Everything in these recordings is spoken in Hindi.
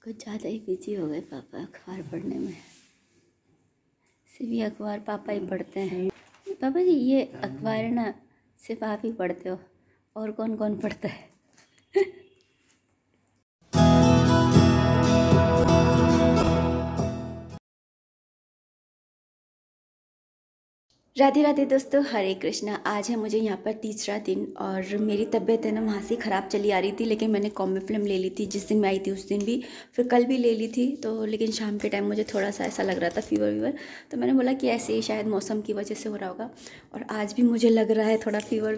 कुछ ज़्यादा ही बिजी हो गए पापा अखबार पढ़ने में। सिर्फ ये अखबार पापा ही पढ़ते हैं। पापा जी ये अखबार है ना, सिर्फ आप ही पढ़ते हो, और कौन कौन पढ़ता है? राधे राधे दोस्तों, हरे कृष्णा। आज है मुझे यहाँ पर तीसरा दिन और मेरी तबीयत है ना वहाँ से ख़राब चली आ रही थी, लेकिन मैंने कॉम्बिफ्लम ले ली थी जिस दिन मैं आई थी उस दिन भी, फिर कल भी ले ली थी। तो लेकिन शाम के टाइम मुझे थोड़ा सा ऐसा लग रहा था फीवर, तो मैंने बोला कि ऐसे ही शायद मौसम की वजह से हो रहा होगा। और आज भी मुझे लग रहा है थोड़ा फीवर,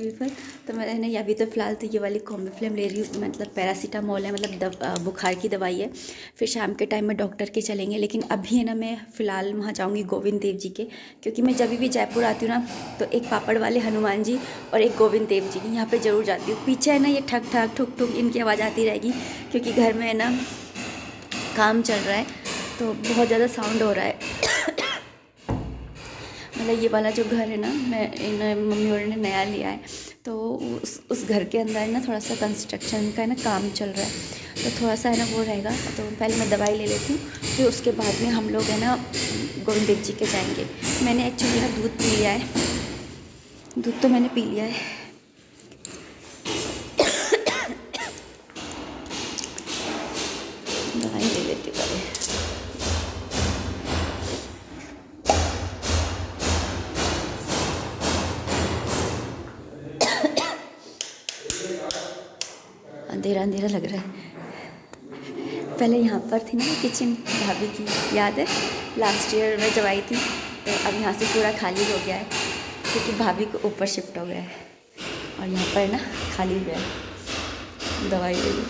तो मैंने अभी तो फ़िलहाल तो ये वाली कॉम्बिफ्लम ले रही हूँ, मतलब पैरासीटामोल है, मतलब बुखार की दवाई है। फिर शाम के टाइम में डॉक्टर के चलेंगे, लेकिन अभी है ना मैं फ़िलहाल वहाँ जाऊँगी गोविंद देव जी के, क्योंकि मैं जब भी जयपुर आती हूँ ना तो एक पापड़ वाले हनुमान जी और एक गोविंद देव जी यहाँ पे ज़रूर जाती हूँ। पीछे है ना ये ठक ठक ठुक ठुक इनकी आवाज़ आती रहेगी, क्योंकि घर में है ना काम चल रहा है तो बहुत ज़्यादा साउंड हो रहा है। मतलब ये वाला जो घर है ना, मैं मम्मी और ने नया लिया है, तो उस घर के अंदर है ना थोड़ा सा कंस्ट्रक्शन का है ना काम चल रहा है, तो थोड़ा सा है ना वो रहेगा। तो पहले मैं दवाई ले लेती हूँ, फिर उसके बाद में हम लोग है ना गोविंद देव जी के जाएंगे। मैंने एक्चुअली ना दूध पी लिया है, दूध तो मैंने पी लिया है। दवाई ले लेती हूँ पहले। अंधेरा अंधेरा लग रहा है। पहले यहाँ पर थी ना किचन, भाभी की याद है लास्ट ईयर में जब आई थी, तो अब यहाँ से पूरा खाली हो गया है, क्योंकि भाभी को ऊपर शिफ्ट हो गया है और यहाँ पर ना खाली हो गया है। दवाई ले ली।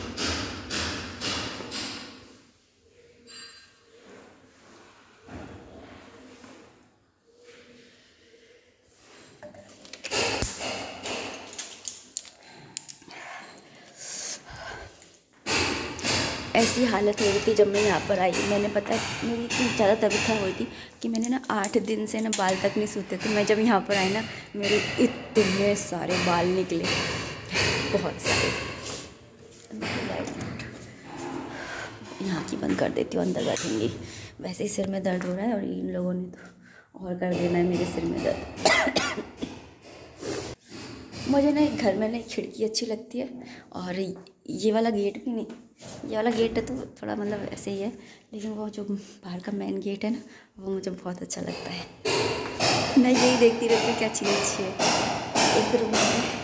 ऐसी हालत हो रही थी जब मैं यहाँ पर आई। मैंने पता है मेरी इतनी ज़्यादा तबीयत खराब हुई थी कि मैंने ना 8 दिन से ना बाल तक नहीं सूते थे। मैं जब यहाँ पर आई ना मेरे इतने सारे बाल निकले, बहुत सारे। यहाँ की बंद कर देती हूँ, अंदर बैठूँगी। वैसे ही सिर में दर्द हो रहा है और इन लोगों ने तो और कर देना है मेरे सिर में दर्द। मुझे ना घर में ना खिड़की अच्छी लगती है, और ये वाला गेट भी नहीं, ये वाला गेट है तो थोड़ा मतलब ऐसे ही है, लेकिन वो जो बाहर का मेन गेट है ना वो मुझे बहुत अच्छा लगता है। मैं यही देखती रहती हूँ क्या चीज़ अच्छी है। एक रूम है,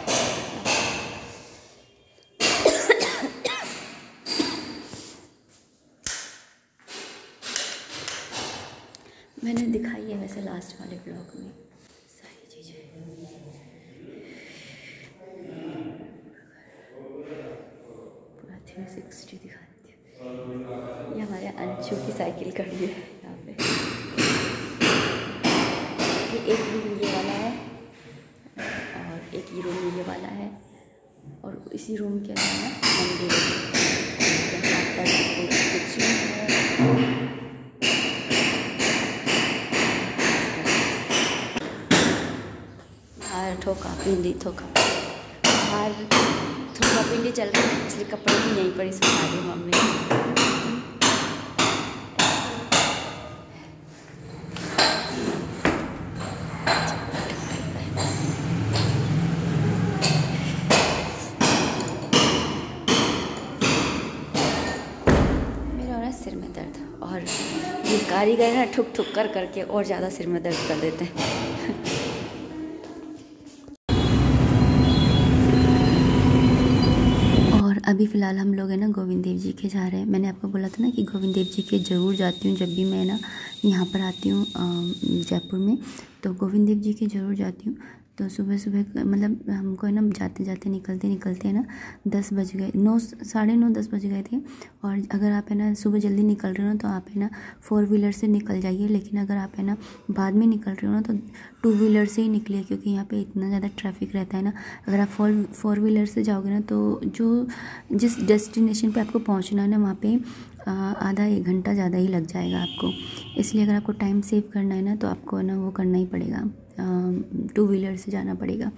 मैंने दिखाई है वैसे लास्ट वाले ब्लॉग में सारी चीज़ें। पूरा 360 दिखा देती हूँ। ये हमारे अंशु की साइकिल खड़ी है यहाँ पे। ये एक रूम ये वाला है और एक ही रूम ये वाला है, और इसी रूम के अंदर ना मंदिर है। ठोका पिंडी बाहर ठोका पिंडी चल रही है, इसलिए कपड़े भी यहीं पर ही सुखा दी मम्मी। मेरा हो रहा है सिर में दर्द, और ये कारीगर ना ठुक ठुक कर करके और ज़्यादा सिर में दर्द कर देते हैं। अभी फ़िलहाल हम लोग है ना गोविंद देव जी के जा रहे हैं। मैंने आपको बोला था ना कि गोविंद देव जी के ज़रूर जाती हूँ जब भी मैं ना यहाँ पर आती हूँ जयपुर में, तो गोविंद देव जी के ज़रूर जाती हूँ। तो सुबह सुबह मतलब हमको है ना जाते जाते निकलते हैं ना 10 बज गए, 9 साढ़े 9 10 बज गए थे। और अगर आप है ना सुबह जल्दी निकल रहे हो ना तो आप है ना 4 व्हीलर से निकल जाइए, लेकिन अगर आप है ना बाद में निकल रहे हो ना तो 2 व्हीलर से ही निकलिए, क्योंकि यहाँ पे इतना ज़्यादा ट्रैफिक रहता है ना। अगर आप 4 व्हीलर से जाओगे ना तो जिस डेस्टिनेशन पे आपको पहुँचना है ना वहाँ पे आधा 1 घंटा ज़्यादा ही लग जाएगा आपको। इसलिए अगर आपको टाइम सेव करना है ना तो आपको ना वो करना ही पड़ेगा, 2 व्हीलर से जाना पड़ेगा,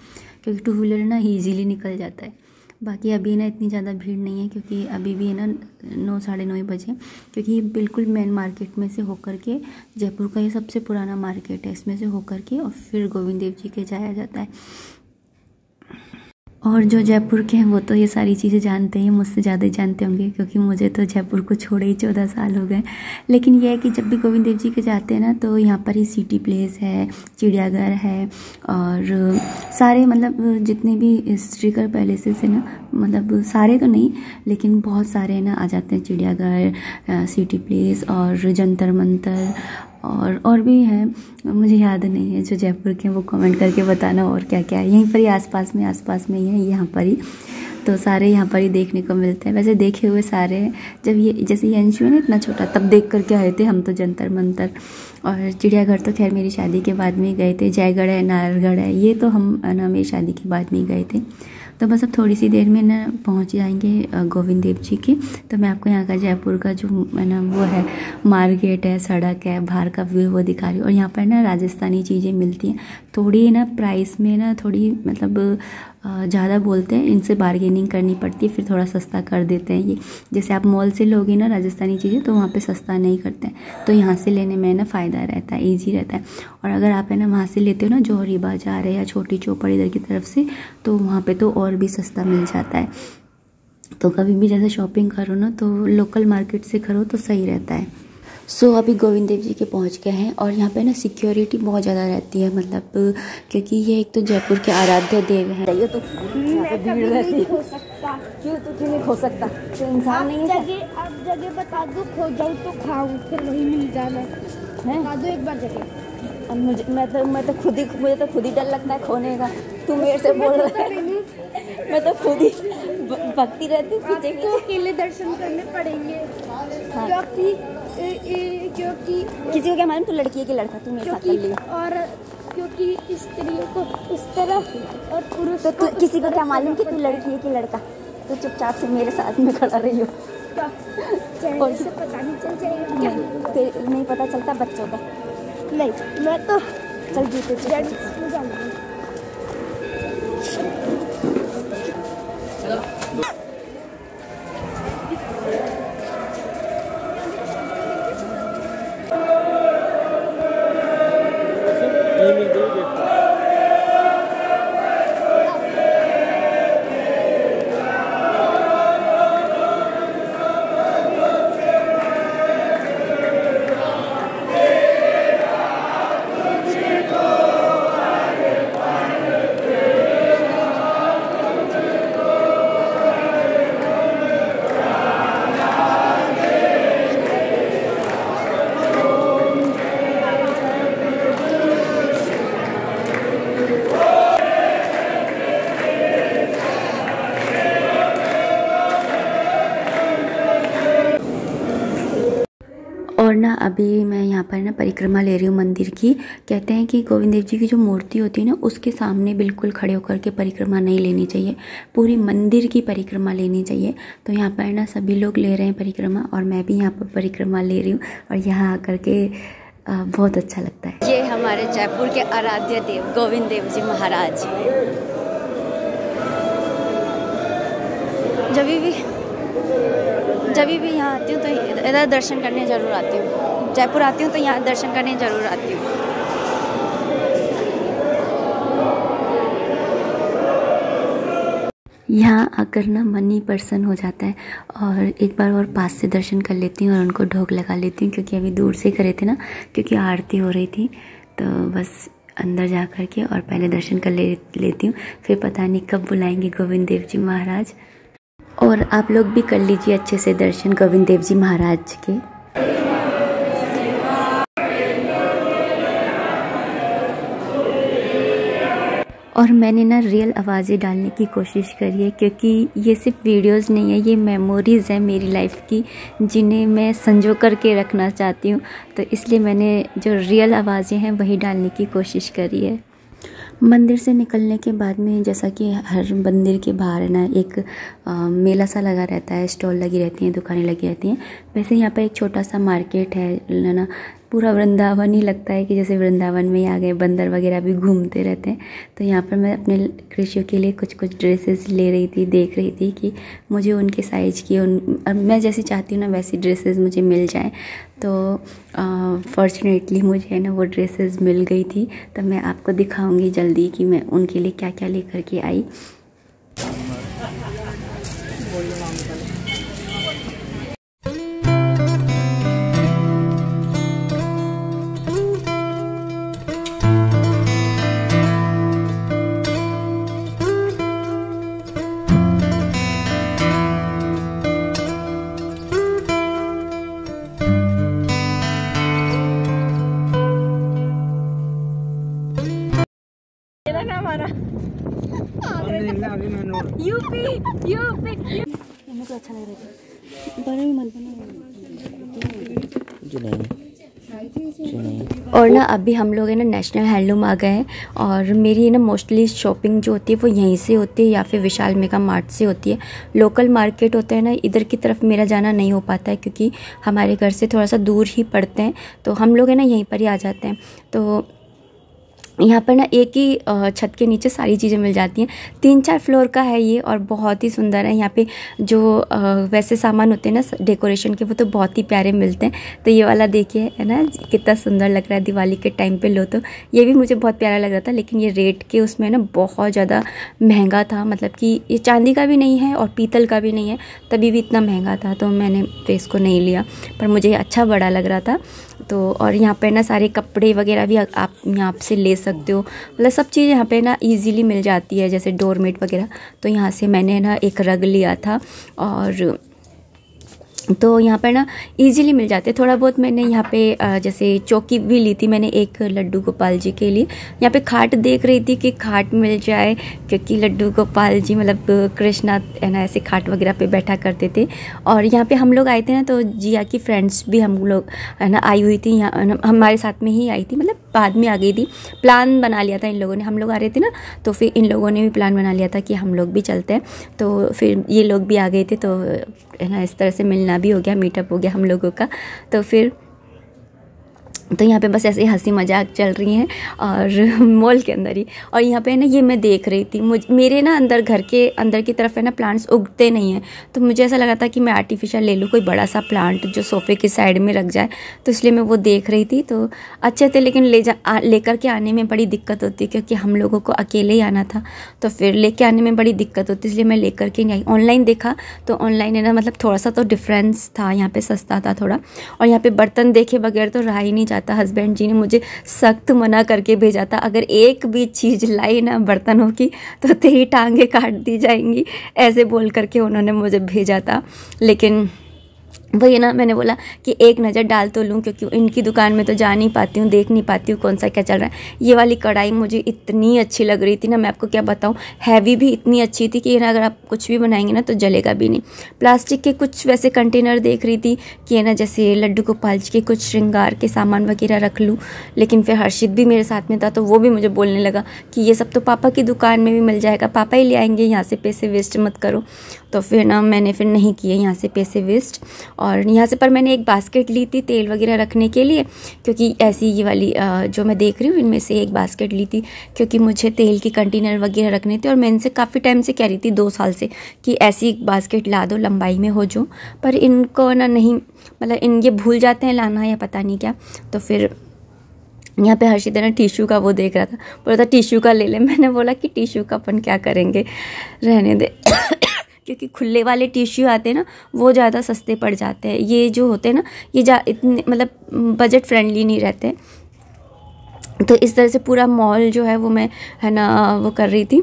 क्योंकि 2 व्हीलर ना ईजीली निकल जाता है। बाकी अभी ना इतनी ज़्यादा भीड़ नहीं है क्योंकि अभी भी है ना 9 साढ़े 9 बजे, क्योंकि ये बिल्कुल मेन मार्केट में से होकर के, जयपुर का ये सबसे पुराना मार्केट है, इसमें से होकर के और फिर गोविंद देव जी के जाया जाता है। और जो जयपुर के हैं वो तो ये सारी चीज़ें जानते हैं, मुझसे ज़्यादा ही जानते होंगे क्योंकि मुझे तो जयपुर को छोड़े ही 14 साल हो गए। लेकिन यह है कि जब भी गोविंद देव जी के जाते हैं ना तो यहाँ पर ही सिटी प्लेस है, चिड़ियाघर है और सारे मतलब जितने भी हिस्ट्रिकल पैलेसेस है ना, मतलब सारे तो नहीं लेकिन बहुत सारे ना आ जाते हैं। चिड़ियाघर, सिटी प्लेस और जंतर मंतर और भी है, मुझे याद नहीं है। जो जयपुर के हैं वो कमेंट करके बताना और क्या क्या है। यहीं पर ही आसपास में ही है, यहाँ पर ही तो सारे यहाँ पर ही देखने को मिलते हैं। वैसे देखे हुए सारे हैं। जब ये जैसे ये अंशु है ना इतना छोटा, तब देख करके आए थे हम तो जंतर मंतर। और चिड़ियाघर तो खैर मेरी शादी के बाद में ही गए थे। जयगढ़ है, नाहरगढ़ है, ये तो हम ना मेरी शादी के बाद में ही गए थे। तो बस अब थोड़ी सी देर में ना पहुँच जाएंगे गोविंद देव जी के। तो मैं आपको यहाँ का जयपुर का जो है ना वो है मार्केट है, सड़क है, बाहर का व्यू वो दिखा रही हूँ। और यहाँ पर ना राजस्थानी चीज़ें मिलती हैं, थोड़ी ना प्राइस में ना थोड़ी मतलब ज़्यादा बोलते हैं, इनसे बार्गेनिंग करनी पड़ती है, फिर थोड़ा सस्ता कर देते हैं ये। जैसे आप मॉल से लोगे ना राजस्थानी चीज़ें तो वहाँ पे सस्ता नहीं करते हैं, तो यहाँ से लेने में ना फ़ायदा रहता है, ईजी रहता है। और अगर आप है ना वहाँ से लेते हो ना जौहरी बाजार है या छोटी चौपड़ इधर की तरफ से, तो वहाँ पे तो और भी सस्ता मिल जाता है। तो कभी भी जैसे शॉपिंग करो ना तो लोकल मार्केट से करो तो सही रहता है। सो अभी गोविंद देव जी के पहुंच गए हैं और यहाँ पे ना सिक्योरिटी बहुत ज़्यादा रहती है, मतलब क्योंकि ये एक तो जयपुर के आराध्य देव हैं। ये तो भीड़ रहती है। क्यों नहीं खो सकता? तो इंसान नहीं है। आप जगह बता दो, खो जाऊँ तो खाऊं, फिर वही मिल जाना है। बता दो एक बार जगह। अब मैं तो खुद ही डर लगता है खोने का। तू मेरे से बोल रहा है, मैं तो खुद ही भक्ति रहती हूँ। आपको अकेले दर्शन करने पड़ेंगे। हाँ। क्योंकि किसी को क्या मालूम तू लड़की है कि लड़का, तू मेरे साथ कर लियो। और क्योंकि स्त्रियों को इस तरह और पुरुष तो किसी को क्या मालूम कि तू लड़की है कि लड़का? तो चुपचाप से मेरे साथ में खड़ा रही हो। और से पता नहीं चल जाएगा क्या? नहीं पता चलता बच्चों का। नहीं, मैं तो चल जीते और ना अभी मैं यहाँ पर ना परिक्रमा ले रही हूँ मंदिर की। कहते हैं कि गोविंद देव जी की जो मूर्ति होती है ना उसके सामने बिल्कुल खड़े होकर के परिक्रमा नहीं लेनी चाहिए, पूरी मंदिर की परिक्रमा लेनी चाहिए। तो यहाँ पर ना सभी लोग ले रहे हैं परिक्रमा और मैं भी यहाँ पर परिक्रमा ले रही हूँ और यहाँ आकर के बहुत अच्छा लगता है। ये हमारे जयपुर के आराध्य देव गोविंद देव जी महाराज। जब भी यहाँ आती हूँ तो इधर दर्शन करने ज़रूर आती हूँ। जयपुर आती हूँ तो यहाँ दर्शन करने ज़रूर आती हूँ। यहाँ आकर ना मन ही प्रसन्न हो जाता है। और एक बार और पास से दर्शन कर लेती हूँ और उनको ढोक लगा लेती हूँ, क्योंकि अभी दूर से करे थे ना, क्योंकि आरती हो रही थी। तो बस अंदर जा कर के और पहले दर्शन कर लेती हूँ, फिर पता नहीं कब बुलाएंगे गोविंद देव जी महाराज। और आप लोग भी कर लीजिए अच्छे से दर्शन गोविंद देव जी महाराज के। और मैंने ना रियल आवाज़ें डालने की कोशिश करी है, क्योंकि ये सिर्फ वीडियोस नहीं है, ये मेमोरीज़ है मेरी लाइफ की जिन्हें मैं संजो करके रखना चाहती हूँ। तो इसलिए मैंने जो रियल आवाज़ें हैं वही डालने की कोशिश करी है। मंदिर से निकलने के बाद में जैसा कि हर मंदिर के बाहर है ना एक मेला सा लगा रहता है, स्टॉल लगी रहती हैं, दुकानें लगी रहती हैं। वैसे यहाँ पर एक छोटा सा मार्केट है ना, पूरा वृंदावन ही लगता है कि जैसे वृंदावन में ही आ गए। बंदर वगैरह भी घूमते रहते हैं। तो यहाँ पर मैं अपने कृष्ण के लिए कुछ कुछ ड्रेसेस ले रही थी, देख रही थी कि मुझे उनके साइज़ की मैं जैसी चाहती हूँ ना वैसी ड्रेसेस मुझे मिल जाएं। तो फॉर्चुनेटली मुझे है ना वो ड्रेसेस मिल गई थी। तो मैं आपको दिखाऊंगी जल्दी कि मैं उनके लिए क्या क्या लेकर के आई। यूपी मेरे को अच्छा लग रहा है पर भी मन और ना अभी हम लोग है ना नेशनल हैंडलूम आ गए हैं। और मेरी ना मोस्टली शॉपिंग जो होती है वो यहीं से होती है या फिर विशाल मेगा मार्ट से होती है। लोकल मार्केट होता है ना, इधर की तरफ मेरा जाना नहीं हो पाता है क्योंकि हमारे घर से थोड़ा सा दूर ही पड़ते हैं। तो हम लोग है ना यहीं पर ही आ जाते हैं। तो यहाँ पर ना एक ही छत के नीचे सारी चीज़ें मिल जाती हैं। 3-4 फ्लोर का है ये और बहुत ही सुंदर है। यहाँ पे जो वैसे सामान होते हैं ना डेकोरेशन के वो तो बहुत ही प्यारे मिलते हैं। तो ये वाला देखिए है ना कितना सुंदर लग रहा है, दिवाली के टाइम पे लो तो ये भी मुझे बहुत प्यारा लग रहा था। लेकिन ये रेट के उसमें ना बहुत ज़्यादा महंगा था, मतलब कि ये चांदी का भी नहीं है और पीतल का भी नहीं है, तभी भी इतना महंगा था। तो मैंने फिर इसको नहीं लिया, पर मुझे अच्छा बड़ा लग रहा था। तो और यहाँ पे ना सारे कपड़े वगैरह भी आप यहाँ से ले सकते हो, मतलब सब चीज़ यहाँ पे ना इजीली मिल जाती है, जैसे डोरमेट वगैरह। तो यहाँ से मैंने ना एक रग लिया था और तो यहाँ पर ना इजीली मिल जाते। थोड़ा बहुत मैंने यहाँ पे जैसे चौकी भी ली थी मैंने एक लड्डू गोपाल जी के लिए। यहाँ पे खाट देख रही थी कि खाट मिल जाए, क्योंकि लड्डू गोपाल जी मतलब कृष्णा है ना ऐसे खाट वगैरह पे बैठा करते थे। और यहाँ पे हम लोग आए थे ना तो जिया की फ्रेंड्स भी हम लोग है ना आई हुई थी, यहाँ हमारे साथ में ही आई थी, मतलब बाद में आ गई थी। प्लान बना लिया था इन लोगों ने, हम लोग आ रहे थे ना तो फिर इन लोगों ने भी प्लान बना लिया था कि हम लोग भी चलते हैं। तो फिर ये लोग भी आ गए थे, तो है ना इस तरह से मिलना भी हो गया, मीटअप हो गया हम लोगों का। तो फिर तो यहाँ पे बस ऐसे हंसी मजाक चल रही हैं और मॉल के अंदर ही। और यहाँ पे ना ये मैं देख रही थी, मेरे ना अंदर घर के अंदर की तरफ है ना प्लांट्स उगते नहीं हैं। तो मुझे ऐसा लगा था कि मैं आर्टिफिशियल ले लूँ कोई बड़ा सा प्लांट जो सोफ़े के साइड में रख जाए, तो इसलिए मैं वो देख रही थी। तो अच्छे थे, लेकिन लेकर के आने में बड़ी दिक्कत होती है क्योंकि हम लोगों को अकेले ही आना था, तो फिर लेके आने में बड़ी दिक्कत होती है, इसलिए मैं लेकर के नहीं आई। ऑनलाइन देखा तो ऑनलाइन है ना मतलब थोड़ा सा तो डिफरेंस था, यहाँ पे सस्ता था थोड़ा। और यहाँ पे बर्तन देखे बगैर तो रहा ही नहीं जाता। हस्बैंड जी ने मुझे सख्त मना करके भेजा था, अगर एक भी चीज़ लाई ना बर्तनों की तो तेरी टांगे काट दी जाएंगी, ऐसे बोल करके उन्होंने मुझे भेजा था। लेकिन वही ना मैंने बोला कि एक नज़र डाल तो लूँ, क्योंकि इनकी दुकान में तो जा नहीं पाती हूँ, देख नहीं पाती हूँ कौन सा क्या चल रहा है। ये वाली कढ़ाई मुझे इतनी अच्छी लग रही थी ना, मैं आपको क्या बताऊँ, हैवी भी इतनी अच्छी थी कि ना अगर आप कुछ भी बनाएंगे ना तो जलेगा भी नहीं। प्लास्टिक के कुछ वैसे कंटेनर देख रही थी कि है ना जैसे लड्डू गोपाल जी के कुछ श्रृंगार के सामान वगैरह रख लूँ, लेकिन फिर हर्षित भी मेरे साथ में था तो वो भी मुझे बोलने लगा कि ये सब तो पापा की दुकान में भी मिल जाएगा, पापा ही ले आएंगे, यहाँ से पैसे वेस्ट मत करो। तो फिर ना मैंने फिर नहीं किए यहाँ से पैसे वेस्ट। और यहाँ से पर मैंने एक बास्केट ली थी तेल वगैरह रखने के लिए, क्योंकि ऐसी ये वाली जो मैं देख रही हूँ इनमें से एक बास्केट ली थी क्योंकि मुझे तेल की कंटेनर वगैरह रखने थे। और मैं इनसे काफ़ी टाइम से कह रही थी, 2 साल से, कि ऐसी बास्केट ला दो लंबाई में हो जो, पर इनको ना नहीं, मतलब ये भूल जाते हैं लाना या पता नहीं क्या। तो फिर यहाँ पे हर्षित ना टिश्यू का वो देख रहा था, बोला था टिश्यू का ले ले। मैंने बोला कि टिश्यू का अपन क्या करेंगे, रहने दे क्योंकि खुले वाले टिश्यू आते हैं ना वो ज़्यादा सस्ते पड़ जाते हैं, ये जो होते हैं ना ये इतने मतलब बजट फ्रेंडली नहीं रहते। तो इस तरह से पूरा मॉल जो है वो मैं है ना वो कर रही थी,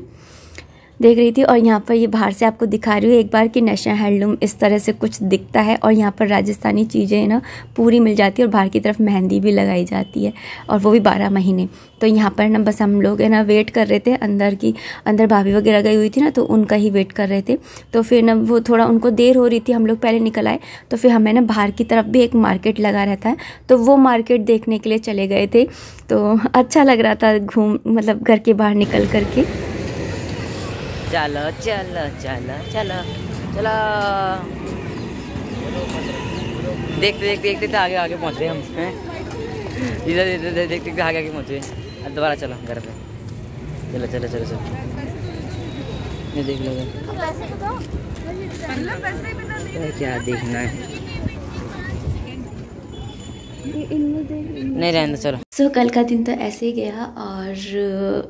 देख रही थी। और यहाँ पर ये बाहर से आपको दिखा रही हूँ एक बार कि नेशनल हैंडलूम इस तरह से कुछ दिखता है। और यहाँ पर राजस्थानी चीज़ें ना पूरी मिल जाती है और बाहर की तरफ मेहंदी भी लगाई जाती है, और वो भी 12 महीने। तो यहाँ पर ना बस हम लोग है ना वेट कर रहे थे, अंदर भाभी वगैरह गई हुई थी ना तो उनका ही वेट कर रहे थे। तो फिर ना वो थोड़ा उनको देर हो रही थी, हम लोग पहले निकल आए। तो फिर हमें ना बाहर की तरफ भी एक मार्केट लगा रहता है, तो वो मार्केट देखने के लिए चले गए थे। तो अच्छा लग रहा था मतलब घर के बाहर निकल करके। चलो चलो चलो चलो चलो, देखते देखते देखते आगे आगे पहुँच रहे हम इसमें। इधर इधर देख देख आगे पहुँचे। अब दोबारा चलो घर पे। चलो चलो चलो चलो, ये देख लो क्या देखना है। नहीं रहने दो, चलो। सो कल का दिन तो ऐसे ही गया और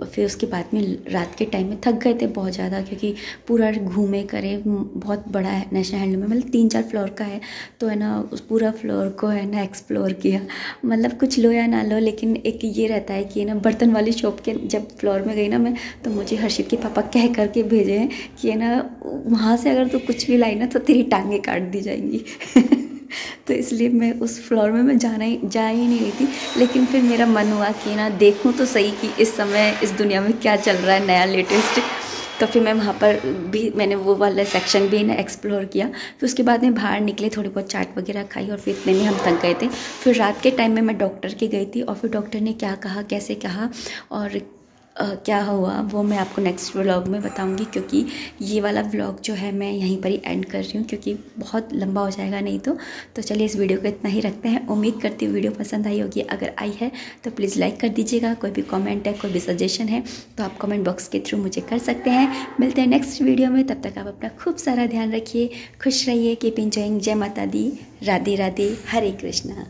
फिर उसके बाद में रात के टाइम में थक गए थे बहुत ज़्यादा, क्योंकि पूरा घूमे करे, बहुत बड़ा है नेशनल हैंडलूम में, मतलब 3-4 फ्लोर का है, तो है ना उस पूरा फ्लोर को है ना एक्सप्लोर किया। मतलब कुछ लो या ना लो, लेकिन एक ये रहता है कि ना बर्तन वाली शॉप के जब फ्लोर में गई ना मैं, तो मुझे हर्षित के पापा कह करके भेजे हैं कि है ना वहाँ से अगर तू कुछ भी लाई ना तो तेरी टांगें काट दी जाएंगी। तो इसलिए मैं उस फ्लोर में मैं जा ही नहीं रही थी, लेकिन फिर मेरा मन हुआ कि ना देखूं तो सही कि इस समय इस दुनिया में क्या चल रहा है नया लेटेस्ट। तो फिर मैं वहाँ पर भी मैंने वो वाला सेक्शन भी ना एक्सप्लोर किया। फिर उसके बाद में बाहर निकले, थोड़ी बहुत चाट वगैरह खाई और फिर इतने में हम थक गए थे। फिर रात के टाइम में मैं डॉक्टर के गई थी और फिर डॉक्टर ने क्या कहा, कैसे कहा और क्या हुआ वो मैं आपको नेक्स्ट व्लॉग में बताऊंगी, क्योंकि ये वाला व्लॉग जो है मैं यहीं पर ही एंड कर रही हूँ, क्योंकि बहुत लंबा हो जाएगा नहीं तो चलिए इस वीडियो को इतना ही रखते हैं। उम्मीद करती हूँ वीडियो पसंद आई होगी। अगर आई है तो प्लीज़ लाइक कर दीजिएगा। कोई भी कमेंट है, कोई भी सजेशन है तो आप कमेंट बॉक्स के थ्रू मुझे कर सकते हैं। मिलते हैं नेक्स्ट वीडियो में, तब तक आप अपना खूब सारा ध्यान रखिए, खुश रहिए, कीप एंजॉयिंग। जय माता दी, राधे राधे, हरे कृष्णा।